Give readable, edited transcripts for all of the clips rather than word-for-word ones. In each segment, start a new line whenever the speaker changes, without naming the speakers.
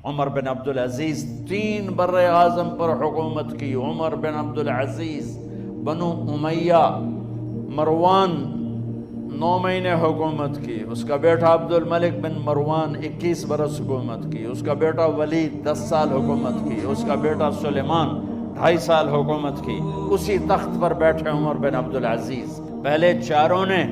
عمر بن عبدالعزیز 3 بر اعظم پر حکومت کی. عمر بن عبدالعزیز، بنو امیہ، مروان 9 مہینے حکومت کی. اس کا بیٹا عبد الملک بن مروان 21 برس حکومت کی. اس کا بیٹا ولید 10 سال حکومت کی. اس کا بیٹا سلیمان 2.5 سال حکومت کی. اسی تخت پر بیٹھے عمر بن عبدالعزیز. پہلے چاروں نے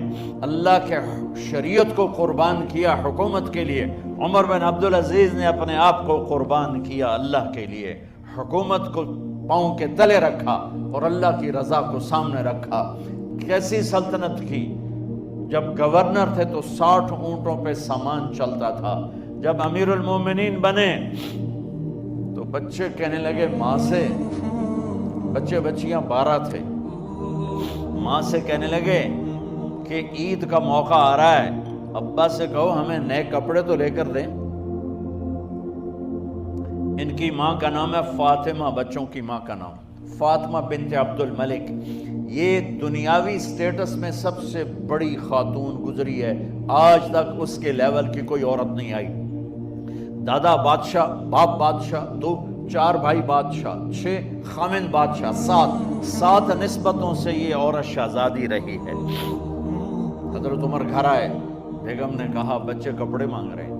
اللہ کے شریعت کو قربان کیا حکومت کے لیے. عمر بن عبدالعزیز نے اپنے آپ کو قربان کیا اللہ کے لیے. حکومت کو پاؤں کے تلے رکھا اور اللہ کی رضا کو سامنے رکھا. کیسی سلطنت کی؟ جب گورنر تھے تو 60 اونٹوں پہ سامان چلتا تھا. جب امیر المومنین بنے تو بچے کہنے لگے ماں سے، بچے بچیاں 12 تھے، ماں سے کہنے لگے کہ عید کا موقع آ رہا ہے، ابا سے کہو ہمیں نئے کپڑے تو لے کر دیں. ان کی ماں کا نام ہے فاطمہ، بچوں کی ماں کا نام فاطمہ بنت عبد الملک. یہ دنیاوی سٹیٹس میں سب سے بڑی خاتون گزری ہے. آج تک اس کے لیول کی کوئی عورت نہیں آئی. دادا بادشاہ، باپ بادشاہ، 4 بھائی بادشاہ، 6 خامند بادشاہ، 7 نسبتوں سے یہ عورت شہزادی رہی ہے. حضرت عمر گھر آئے، بیگم نے کہا بچے کپڑے مانگ رہے ہیں.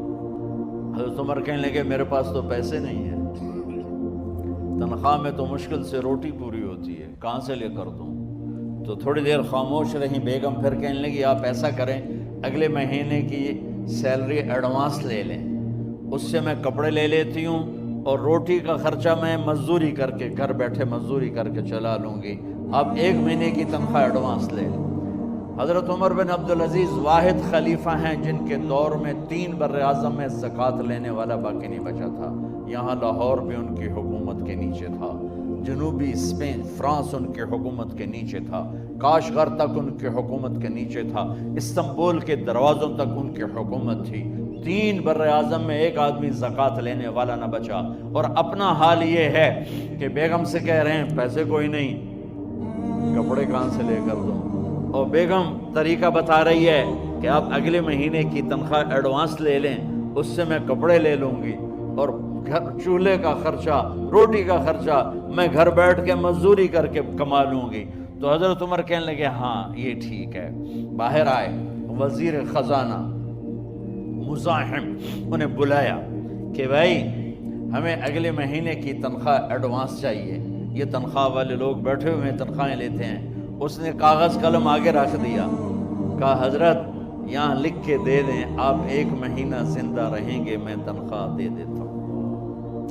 حضرت عمر کہنے لگے میرے پاس تو پیسے نہیں ہیں، تنخواہ میں تو مشکل سے روٹی پوری ہوتی ہے، کہاں سے لے کر دوں؟ تو تھوڑی دیر خاموش رہی. بیگم پھر کہنے لگی آپ ایسا کریں، اگلے مہینے کی سیلری ایڈوانس لے لیں، اس سے میں کپڑے لے لیتی ہوں اور روٹی کا خرچہ میں مزدوری کر کے، گھر بیٹھے مزدوری کر کے چلا لوں گی، آپ 1 مہینے کی تنخواہ ایڈوانس لے لیں. حضرت عمر بن عبدالعزیز واحد خلیفہ ہیں جن کے دور میں 3 بر اعظم میں زکوٰۃ لینے والا باقی نہیں بچا تھا. یہاں لاہور بھی ان کی حکومت کے نیچے تھا، جنوبی اسپین فرانس ان کے حکومت کے نیچے تھا، کاشغر تک ان کے حکومت کے نیچے تھا، استنبول کے دروازوں تک ان کی حکومت تھی. 3 بر اعظم میں ایک آدمی زکوٰۃ لینے والا نہ بچا. اور اپنا حال یہ ہے کہ بیگم سے کہہ رہے ہیں پیسے کوئی نہیں، کپڑے کہاں سے لے کر دوں؟ اور بیگم طریقہ بتا رہی ہے کہ آپ اگلے مہینے کی تنخواہ ایڈوانس لے لیں، اس سے میں کپڑے لے لوں گی اور چولہے کا خرچہ، روٹی کا خرچہ میں گھر بیٹھ کے مزدوری کر کے کما لوں گی. تو حضرت عمر کہنے لگے ہاں یہ ٹھیک ہے. باہر آئے وزیر خزانہ مزاحم، انہیں بلایا کہ بھائی ہمیں اگلے مہینے کی تنخواہ ایڈوانس چاہیے. یہ تنخواہ والے لوگ بیٹھے ہوئے ہیں، تنخواہیں لیتے ہیں. اس نے کاغذ قلم آگے رکھ دیا، کہا حضرت یہاں لکھ کے دے دیں آپ 1 مہینہ زندہ رہیں گے میں تنخواہ دے دیتا ہوں.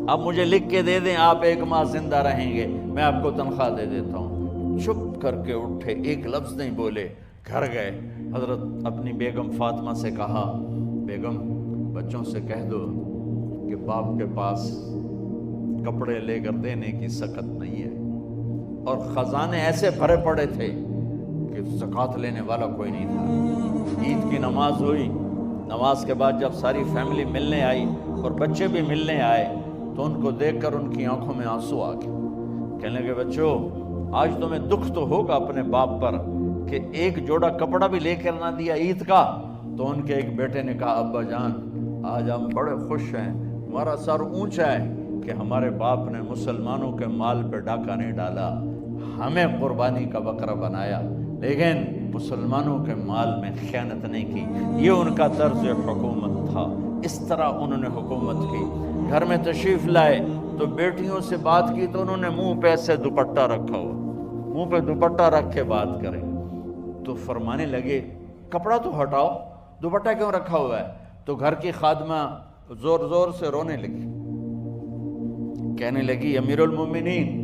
آپ مجھے لکھ کے دے دیں آپ 1 ماہ زندہ رہیں گے میں آپ کو تنخواہ دے دیتا ہوں. چپ کر کے اٹھے، ایک لفظ نہیں بولے، گھر گئے. حضرت اپنی بیگم فاطمہ سے کہا بیگم بچوں سے کہہ دو کہ باپ کے پاس کپڑے لے کر دینے کی سخت نہیں ہے. اور خزانے ایسے بھرے پڑے تھے کہ زکوٰۃ لینے والا کوئی نہیں تھا. عید کی نماز ہوئی، نماز کے بعد جب ساری فیملی ملنے آئی اور بچے بھی ملنے آئے تو ان کو دیکھ کر ان کی آنکھوں میں آنسو آ گئے. کہنے لگے بچوں آج تمہیں دکھ تو ہوگا اپنے باپ پر کہ ایک جوڑا کپڑا بھی لے کر نہ دیا عید کا. تو ان کے ایک بیٹے نے کہا ابا جان آج ہم بڑے خوش ہیں، ہمارا سر اونچا ہے کہ ہمارے باپ نے مسلمانوں کے مال پہ ڈاکہ نہیں ڈالا، ہمیں قربانی کا بکرا بنایا لیکن مسلمانوں کے مال میں خیانت نہیں کی. یہ ان کا طرز حکومت تھا، اس طرح انہوں نے حکومت کی. گھر میں تشریف لائے تو بیٹیوں سے بات کی تو انہوں نے منہ پہ ایسے دوپٹہ رکھا ہوا، منہ پہ دوپٹہ رکھ کے بات کریں. تو فرمانے لگے کپڑا تو ہٹاؤ، دوپٹہ کیوں رکھا ہوا ہے؟ تو گھر کی خادمہ زور زور سے رونے لگی، کہنے لگی امیر المومنین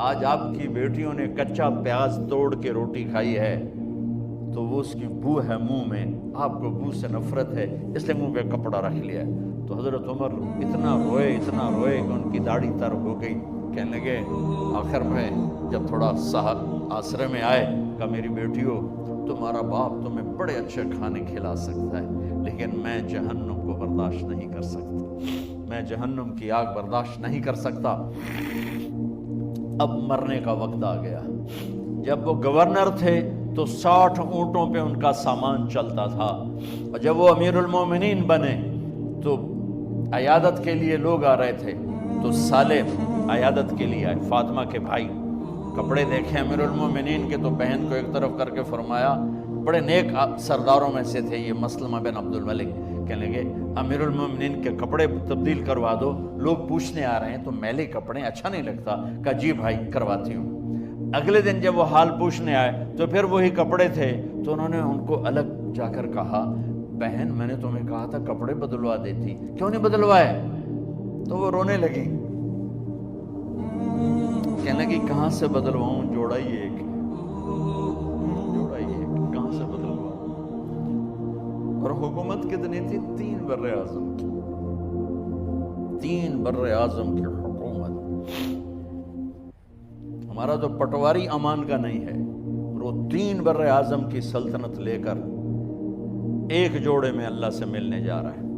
آج آپ کی بیٹیوں نے کچا پیاز توڑ کے روٹی کھائی ہے تو وہ اس کی بو ہے منہ میں، آپ کو بو سے نفرت ہے اس لیے منہ پہ کپڑا رکھ لیا. تو حضرت عمر اتنا روئے کہ ان کی داڑھی تر ہو گئی. کہنے لگے آخر میں جب تھوڑا آسرے میں آئے کہ میری بیٹیوں تمہارا باپ تمہیں بڑے اچھے کھانے کھلا سکتا ہے لیکن میں جہنم کو برداشت نہیں کر سکتا، میں جہنم کی آگ برداشت نہیں کر سکتا. اب مرنے کا وقت آ گیا. جب وہ گورنر تھے تو 60 اونٹوں پہ ان کا سامان چلتا تھا، اور جب وہ امیر المومنین بنے تو عیادت کے لیے لوگ آ رہے تھے تو سالم عیادت کے لیے آئے، فاطمہ کے بھائی، کپڑے دیکھیں امیر المومنین کے تو بہن کو ایک طرف کر کے فرمایا، بڑے نیک سرداروں میں سے تھے یہ مسلمہ بن عبد الملک، کہنے لگے امیر المومنین کے کپڑے تبدیل کروا دو، لوگ پوچھنے آ رہے ہیں تو میلے کپڑے اچھا نہیں لگتا، کہا جی بھائی کرواتی ہوں۔ اگلے دن جب وہ حال پوچھنے آئے تو پھر وہی کپڑے تھے، تو انہوں نے ان کو الگ جا کر کہا بہن میں نے تمہیں کہا تھا کپڑے بدلوا دیتی، کیوں نہیں بدلوائے؟ تو وہ رونے لگی، کہنے لگی کہاں سے بدلواؤں، جوڑا ہی ایک، کہاں سے بدلواؤں؟ اور حکومت کتنی تھی؟ 3 بر اعظم کی، 3 بر اعظم کی حکومت۔ ہمارا تو پٹواری امان کا نہیں ہے، اور وہ 3 بر اعظم کی سلطنت لے کر ایک جوڑے میں اللہ سے ملنے جا رہا ہے۔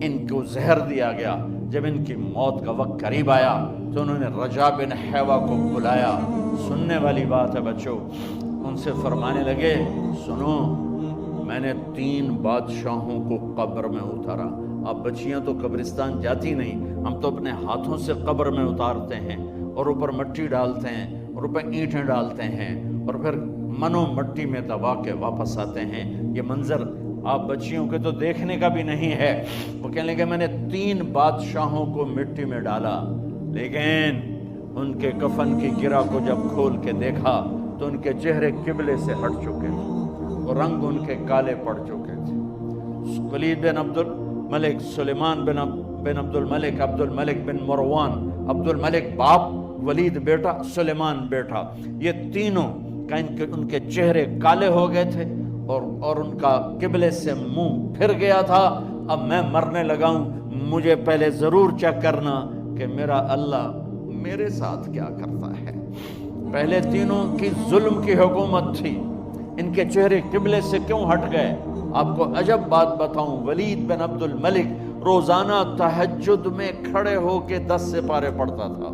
ان کو زہر دیا گیا، جب ان کی موت کا وقت قریب آیا تو انہوں نے رجا بن حیوہ کو بلایا، سننے والی بات ہے بچوں، ان سے فرمانے لگے سنو میں نے 3 بادشاہوں کو قبر میں اتارا، اب بچیاں تو قبرستان جاتی نہیں، ہم تو اپنے ہاتھوں سے قبر میں اتارتے ہیں اور اوپر مٹی ڈالتے ہیں اور اوپر اینٹیں ڈالتے ہیں اور پھر منو مٹی میں دبا کے واپس آتے ہیں، یہ منظر آپ بچیوں کے تو دیکھنے کا بھی نہیں ہے۔ وہ کہنے لگے میں نے 3 بادشاہوں کو مٹی میں ڈالا، لیکن ان کے کفن کی گرہ کو جب کھول کے دیکھا تو ان کے چہرے قبلے سے ہٹ چکے تھے اور رنگ ان کے کالے پڑ چکے تھے۔ ولید بن عبد الملک، سلیمان بن عبد الملک، عبد الملک بن مروان، عبد الملک باپ، ولید بیٹا، سلیمان بیٹا، یہ تینوں کا ان کے چہرے کالے ہو گئے تھے اور ان کا قبلے سے منہ پھر گیا تھا۔ اب میں مرنے لگا ہوں، مجھے پہلے ضرور چیک کرنا کہ میرا اللہ میرے ساتھ کیا کرتا ہے۔ پہلے تینوں کی ظلم کی حکومت تھی، ان کے چہرے قبلے سے کیوں ہٹ گئے؟ آپ کو عجب بات بتاؤں، ولید بن عبد الملک روزانہ تہجد میں کھڑے ہو کے 10 سپارے پڑھتا تھا،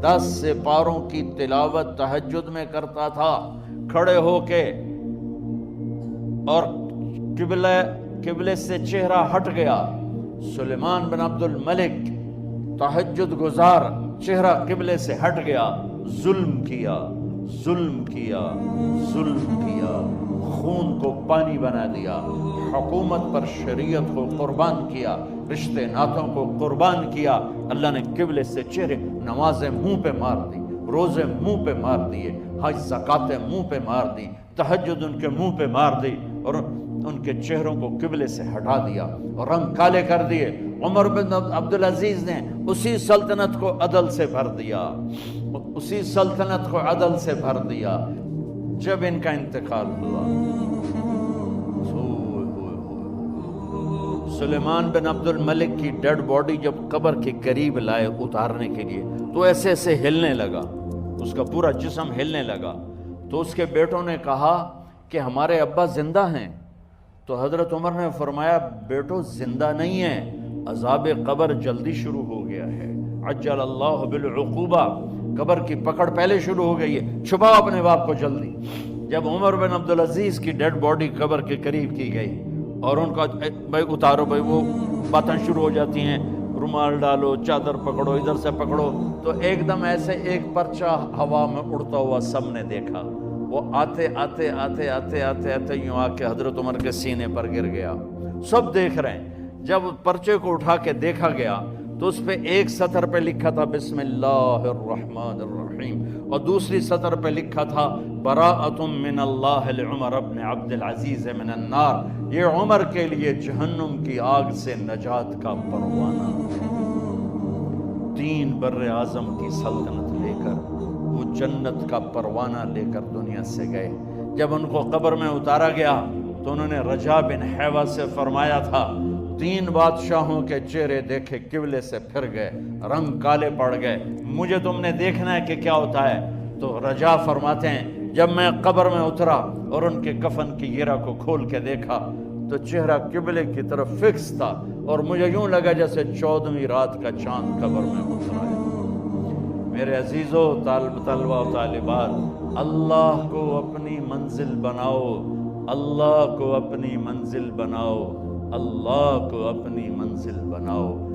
10 سپاروں کی تلاوت تہجد میں کرتا تھا کھڑے ہو کے، اور قبلے سے چہرہ ہٹ گیا۔ سلیمان بن عبد الملک تہجد گزار، چہرہ قبلے سے ہٹ گیا، ظلم کیا، خون کو پانی بنا دیا، حکومت پر شریعت کو قربان کیا، رشتے ناتوں کو قربان کیا۔ اللہ نے قبلے سے چہرے، نمازیں منہ پہ مار دی، روزے منہ پہ مار دیے، حج زکاتیں منہ پہ مار دی، تہجد ان کے منہ پہ مار دی اور ان کے چہروں کو قبلے سے ہٹا دیا اور رنگ کالے کر دیے۔ عمر بن عبدالعزیز نے اسی سلطنت کو عدل سے بھر دیا، جب ان کا انتقال ہوا۔ سلیمان بن عبد الملک کی ڈیڈ باڈی جب قبر کے قریب لائے اتارنے کے لیے تو ایسے ایسے ہلنے لگا، اس کا پورا جسم ہلنے لگا، تو اس کے بیٹوں نے کہا کہ ہمارے ابا زندہ ہیں، تو حضرت عمر نے فرمایا بیٹو زندہ نہیں ہیں، عذاب قبر جلدی شروع ہو گیا ہے، عجل اللہ بالعقوبہ، قبر کی پکڑ پہلے شروع ہو گئی ہے، چھپاؤ اپنے باپ کو جلدی۔ جب عمر بن عبدالعزیز کی ڈیڈ باڈی قبر کے قریب کی گئی اور ان کا بھائی اتارو، بھائی وہ باتیں شروع ہو جاتی ہیں، رومال ڈالو، چادر پکڑو، ادھر سے پکڑو، تو ایک دم ایسے ایک پرچہ ہوا میں اڑتا ہوا سب نے دیکھا، وہ آتے یوں آ کے حضرت عمر کے سینے پر گر گیا، سب دیکھ رہے ہیں۔ جب پرچے کو اٹھا کے دیکھا گیا تو اس پہ ایک سطر پہ لکھا تھا بسم اللہ الرحمن الرحیم، اور دوسری سطر پہ لکھا تھا براءۃ من اللہ لعمر بن عبد العزیز من النار، یہ عمر کے لیے جہنم کی آگ سے نجات کا پروانہ۔ 3 بر اعظم کی سلطنت لے کر وہ جنت کا پروانہ لے کر دنیا سے گئے۔ جب ان کو قبر میں اتارا گیا تو انہوں نے رجا بن حیوہ سے فرمایا تھا 3 بادشاہوں کے چہرے دیکھے قبلے سے پھر گئے، رنگ کالے پڑ گئے، مجھے تم نے دیکھنا ہے کہ کیا ہوتا ہے۔ تو رجا فرماتے ہیں جب میں قبر میں اترا اور ان کے کفن کی گرہ کو کھول کے دیکھا تو چہرہ قبلے کی طرف فکس تھا اور مجھے یوں لگا جیسے 14ویں رات کا چاند قبر میں اترا ہے۔ میرے عزیزو، طلبہ و طالبات، اللہ کو اپنی منزل بناؤ، اللہ کو اپنی منزل بناؤ، اللہ کو اپنی منزل بناؤ۔